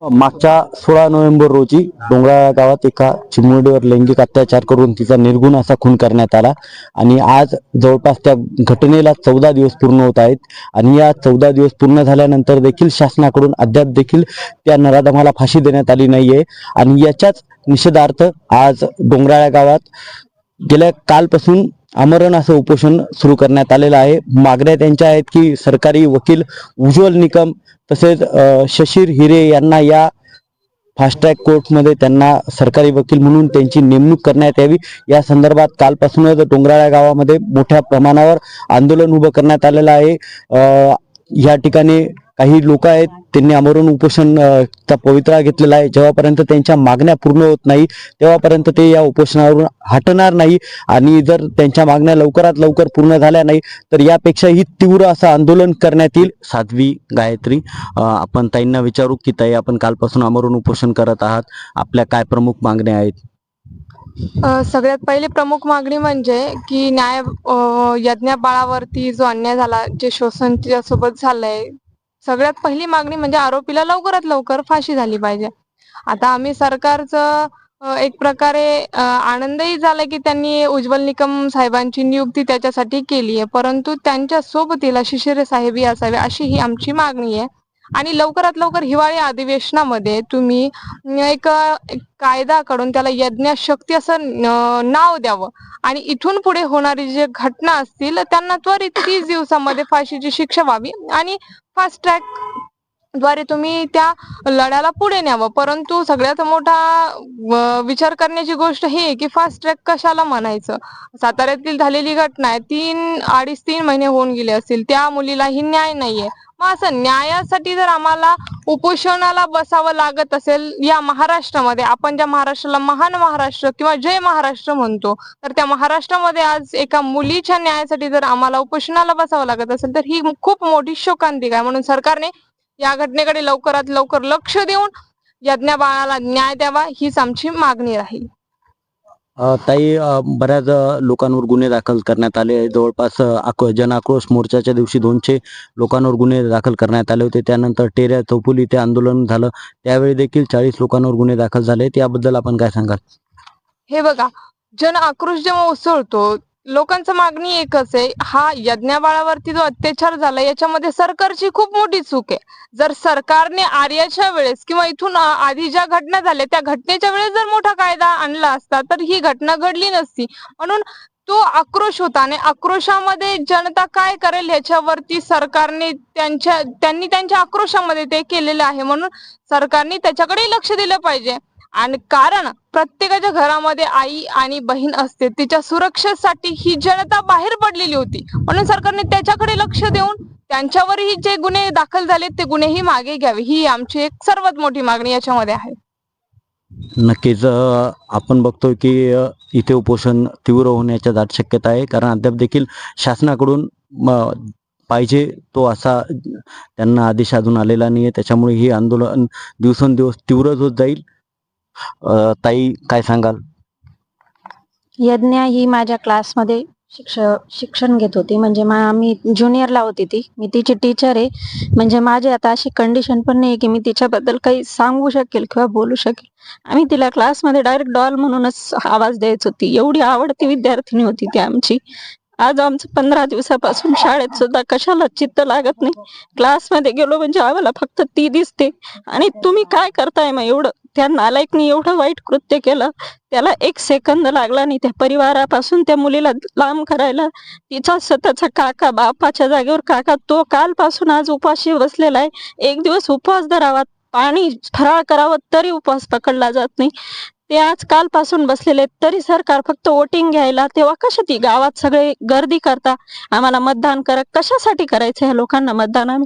मागच्या 16 नोव्हेंबर रोजी डोंगराळा गावात एका चिमुरडीवर लैंगिक अत्याचार करून तिचा निर्गुण असा खून करण्यात आला आणि आज जवळपास त्या घटनेला 14 दिवस पूर्ण होत आहेत आणि या 14 दिवस पूर्ण झाल्यानंतर देखील शासनाकडून अद्याप देखील त्या नराधमाला फाशी देण्यात आली नाहीये आणि याच्याच निषेधार्थ आज डोंगराळा गावात गेल्या कालपासून आमरण असं उपोषण सुरू करण्यात आलेलं आहे। मागण्या त्यांच्या आहेत की सरकारी वकील उज्ज्वल निकम तसेच शशीर हिरे यांना या फास्ट ट्रॅक कोर्टमध्ये त्यांना सरकारी वकील म्हणून त्यांची नेमणूक करण्यात यावी। या संदर्भात कालपासूनच डोंगराळा गावामध्ये मोठ्या प्रमाणावर आंदोलन उभं करण्यात आलेलं आहे। या ठिकाणी काही लोक आहेत त्यांनी आमरण उपोषण चा पवित्रा घेतलेला आहे। जेव्हापर्यंत त्यांच्या मागण्या पूर्ण होत नाही तेव्हापर्यंत ते या उपोषणावरून हटणार नाही आणि जर त्यांच्या मागण्या लवकरात लवकर पूर्ण झाल्या नाही तर यापेक्षाही तीव्र असं आंदोलन करण्यात येईल। साध्वी गायत्री आपण ताईंना विचारू की ताई आपण कालपासून आमरण उपोषण करत आहात, आपल्या काय प्रमुख मागण्या आहेत? सगळ्यात पहिली प्रमुख मागणी म्हणजे की यज्ञ बाळावरती जो अन्याय झाला, जे शोषण तिच्यासोबत झालंय, सगळ्यात पहिली मागणी म्हणजे आरोपीला लवकरात लवकर फाशी झाली पाहिजे। आता आम्ही सरकारचं एक प्रकारे आनंदही झाला की त्यांनी उज्ज्वल निकम साहेबांची नियुक्ती त्याच्यासाठी केली आहे, परंतु त्यांच्या सोबतीला शिशिरे साहेबही असावे अशी ही आमची मागणी आहे। आणि लवकरात लवकर हिवाळी अधिवेशनामध्ये तुम्ही एक कायदा काढून त्याला यज्ञशक्ती असं नाव द्यावं आणि इथून पुढे होणारी जे घटना असतील त्यांना त्वरित 30 दिवसामध्ये फाशीची शिक्षा व्हावी आणि फास्ट ट्रॅक द्वारे तुम्ही त्या लढ्याला पुढे न्यावं। परंतु सगळ्यात मोठा विचार करण्याची गोष्ट ही आहे की फास्ट ट्रॅक कशाला म्हणायचं? साताऱ्यातील झालेली घटना आहे, 3-3.5 महिने होऊन गेले असतील, त्या मुलीलाही न्याय नाहीये। मग असं न्यायासाठी जर आम्हाला उपोषणाला बसावं लागत असेल या महाराष्ट्रामध्ये, आपण ज्या महाराष्ट्राला महान महाराष्ट्र किंवा जय महाराष्ट्र म्हणतो, तर त्या महाराष्ट्रामध्ये आज एका मुलीच्या न्यायासाठी जर आम्हाला उपोषणाला बसावं लागत असेल तर ही खूप मोठी शोकांतिका आहे। म्हणून सरकारने या घटनेकडे लवकरात लवकर लक्ष देऊन यज्ञ बाळाला न्याय द्यावा हीच आमची मागणी राहील। ताई बऱ्याच लोकांवर गुन्हे दाखल करण्यात आले, जवळपास जन आक्रोश मोर्चाच्या दिवशी 200 लोकांवर गुन्हे दाखल करण्यात आले होते। त्यानंतर टेऱ्या चौफुली ते आंदोलन झालं, त्यावेळी देखील 40 लोकांवर गुन्हे दाखल झाले, याबद्दल आपण काय सांगाल? हे बघा, जन आक्रोश जेव्हा उसळतो लोकांचं मागणी एकच आहे, हा यज्ञ बाळावरती जो अत्याचार झाला याच्यामध्ये सरकारची खूप मोठी चूक आहे। जर सरकारने आर्याच्या वेळेस किंवा इथून आधी ज्या घटना झाल्या त्या घटनेच्या वेळेस जर मोठा कायदा आणला असता तर ही घटना घडली नसती। म्हणून तो आक्रोश होता आणि आक्रोशामध्ये जनता काय करेल ह्याच्यावरती सरकारने त्यांनी त्यांच्या आक्रोशामध्ये ते केलेलं आहे। म्हणून सरकारने त्याच्याकडे लक्ष दिलं पाहिजे आणि कारण प्रत्येकाच्या घरामध्ये आई आणि बहीण असते, तिच्या सुरक्षेसाठी ही जनता बाहेर पडलेली होती। म्हणून सरकारने त्याच्याकडे लक्ष देऊन त्यांच्यावरही जे गुन्हे दाखल झाले ते गुन्हेही मागे घ्यावे, ही आमची एक सर्वात मोठी मागणी याच्यामध्ये आहे। नक्कीच आपण बघतोय की इथे उपोषण तीव्र होण्याच्या दाट शक्यता आहे, कारण अद्याप देखील शासनाकडून पाहिजे तो असा त्यांना आदेश अजून आलेला नाहीये, त्याच्यामुळे हे आंदोलन दिवसेंदिवस तीव्रच होत जाईल। ताई काय सांगाल? यज्ञ ही माझ्या क्लासमध्ये शिक्षण घेत होती, म्हणजे मी ज्युनियरला होती, मी तिची टीचर आहे। म्हणजे माझी आता अशी कंडिशन पण नाही की मी तिच्याबद्दल काही सांगू शकेल किंवा बोलू शकेल। आम्ही तिला क्लासमध्ये डायरेक्ट डॉल म्हणूनच आवाज द्यायच होती, एवढी आवडती विद्यार्थिनी होती ती आमची। आज आमचं 15 दिवसापासून शाळेत सुद्धा कशाला चित्त लागत नाही, क्लासमध्ये गेलो म्हणजे आम्हाला फक्त ती दिसते। आणि तुम्ही काय करताय मग? एवढं त्या नालायकनी एवढं वाईट कृत्य केलं, त्याला 1 सेकंद लागला नाही त्या परिवारापासून त्या मुलीला लांब करायला। तिचा सततचा काका, बापाच्या जागेवर काका, तो कालपासून आज उपाशी बसलेला आहे। 1 दिवस उपवास धरावा, पाणी फराळ करावं तरी उपवास पकडला जात नाही। ते आज कालपासून बसलेले तरी सरकार फक्त वोटिंग घ्यायला, तेव्हा कशा ती गावात सगळे गर्दी करता, आम्हाला मतदान करा। कशासाठी करायचं ह्या लोकांना मतदान?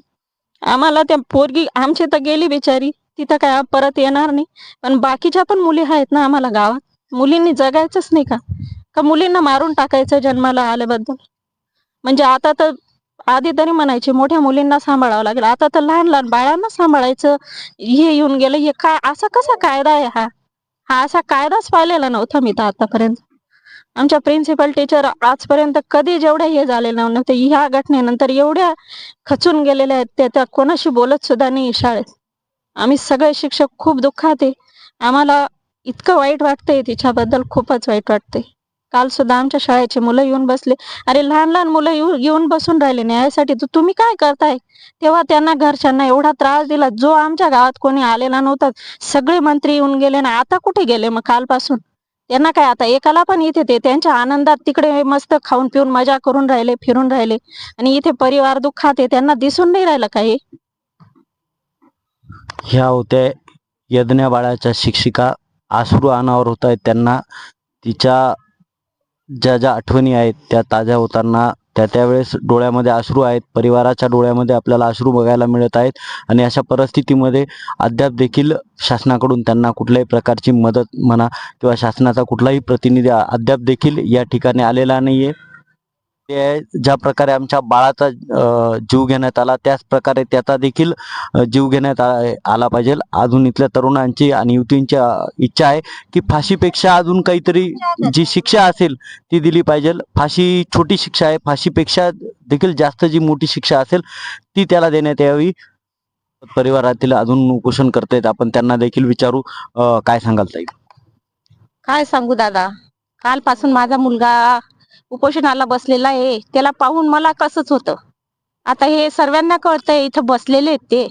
आम्हाला त्या पोरगी आमची तर गेली बिचारी, तिथं काय परत येणार नाही, पण बाकीच्या पण मुली आहेत ना आम्हाला गावात, मुलींनी जगायचंच नाही का? का मुलींना मारून टाकायचं जन्माला आल्याबद्दल? म्हणजे आता तर आधी तरी म्हणायचे मोठ्या मुलींना सांभाळावं लागेल, आता तर लहान लहान बाळांना सांभाळायचं हे येऊन गेलं। हे काय असा कसा कायदा आहे? हा असा कायदाच पाहिलेला नव्हता मी तर आतापर्यंत। आमच्या प्रिन्सिपल टीचर आजपर्यंत कधी जेवढे हे झालेले नव्हते, ह्या घटनेनंतर एवढ्या खचून गेलेल्या आहेत त्या कोणाशी बोलत सुद्धा नाही शाळेत। आम्ही सगळे शिक्षक खूप दुःखात आहे. आम्हाला इतकं वाईट वाटतंय तिच्याबद्दल, खूपच वाईट वाटतंय. काल सुद्धा आमच्या शाळेचे मुलं येऊन बसले. अरे लहान लहान मुलं येऊन बसून राहिले न्यायासाठी, तर तुम्ही काय करताय? तेव्हा त्यांना घरच्यांना एवढा त्रास दिला, जो आमच्या गावात कोणी आलेला नव्हता. सगळे मंत्री येऊन गेले ना, आता कुठे गेले मग कालपासून? त्यांना काय आता एकाला पण इथे ते त्यांच्या आनंदात तिकडे मस्त खाऊन पिऊन मजा करून राहिले, फिरून राहिले, आणि इथे परिवार दुःखात आहे, त्यांना दिसून नाही राहिलं काही. ह्या होत्या यज्ञ बाळाच्या शिक्षिका. अश्रू अनावर होत आहेत त्यांना. तिच्या ज्या ज्या आठवणी आहेत त्या ताज्या होताना त्यावेळेस डोळ्यामध्ये अश्रू आहेत. परिवाराच्या डोळ्यामध्ये आपल्याला अश्रू बघायला मिळत आहेत. आणि अशा परिस्थितीमध्ये अद्याप देखील शासनाकडून त्यांना कुठल्याही प्रकारची मदत म्हणा किंवा शासनाचा कुठलाही प्रतिनिधी अद्याप देखील या ठिकाणी आलेला नाहीये. ज्या प्रकारे आमच्या बाळाचा जीव घेण्यात आला, त्याच प्रकारे त्याचा देखील जीव घेण्यात आला पाहिजे. अजून इथल्या तरुणांची आणि युवतींची इच्छा आहे की फाशीपेक्षा अजून काहीतरी जी शिक्षा असेल ती दिली पाहिजे. फाशी छोटी शिक्षा आहे, फाशीपेक्षा देखील जास्त जी मोठी शिक्षा असेल ती त्याला देण्यात यावी. परिवारातील अजून उपोषण करतायत, आपण त्यांना देखील विचारू. काय सांगाल ताई? काय सांगू दादा, कालपासून माझा मुलगा उपोषणाला बसलेला आहे. त्याला पाहून मला कसंच होतं. आता हे सर्वांना कळतंय, इथं बसलेले आहेत ते.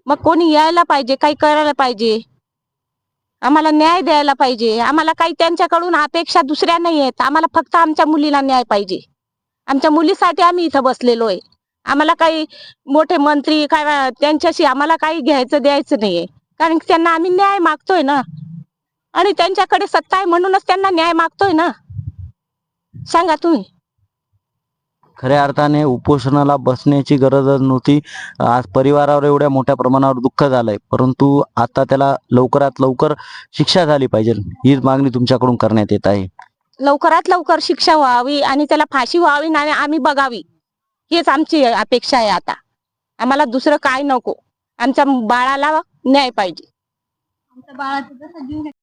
मग कोणी यायला पाहिजे, काही करायला पाहिजे, आम्हाला न्याय द्यायला पाहिजे. आम्हाला काही त्यांच्याकडून अपेक्षा दुसऱ्या नाही आहेत. आम्हाला फक्त आमच्या मुलीला न्याय पाहिजे. आमच्या मुलीसाठी आम्ही इथं बसलेलो आहे. आम्हाला काही मोठे मंत्री काय त्यांच्याशी आम्हाला काही घ्यायचं द्यायचं नाहीये, कारण त्यांना आम्ही न्याय मागतोय ना, आणि त्यांच्याकडे सत्ता आहे म्हणूनच त्यांना न्याय मागतोय ना. सांगा तुम्ही. खऱ्या अर्थाने उपोषणाला बसण्याची गरजच नव्हती. आज परिवारावर एवढ्या मोठ्या प्रमाणावर दुःख झालंय, परंतु आता त्याला लवकरात लवकर शिक्षा झाली पाहिजे, हीच मागणी तुमच्याकडून करण्यात येत आहे. लवकरात लवकर शिक्षा व्हावी आणि त्याला फाशी व्हावी आणि आम्ही बघावी, हेच आमची अपेक्षा आहे. आता आम्हाला दुसरं काय नको, आमच्या बाळाला न्याय पाहिजे.